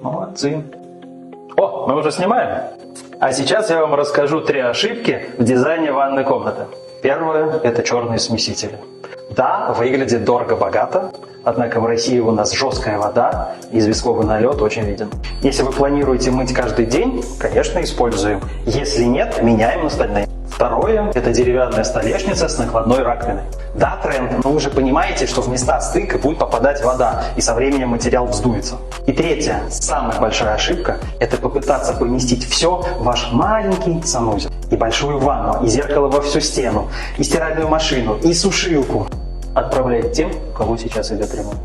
Молодцы. О, мы уже снимаем? А сейчас я вам расскажу 3 ошибки в дизайне ванной комнаты. Первое – это черные смесители. Да, выглядит дорого-богато, однако в России у нас жесткая вода, и известковый налет очень виден. Если вы планируете мыть каждый день, конечно, используем. Если нет, меняем на стальные. Второе – это деревянная столешница с накладной раковиной. Да, тренд, но вы же понимаете, что в места стыка будет попадать вода, и со временем материал вздуется. И третье, самая большая ошибка – это попытаться поместить все в ваш маленький санузел. И большую ванну, и зеркало во всю стену, и стиральную машину, и сушилку. Отправляйте тем, у кого сейчас идет ремонт.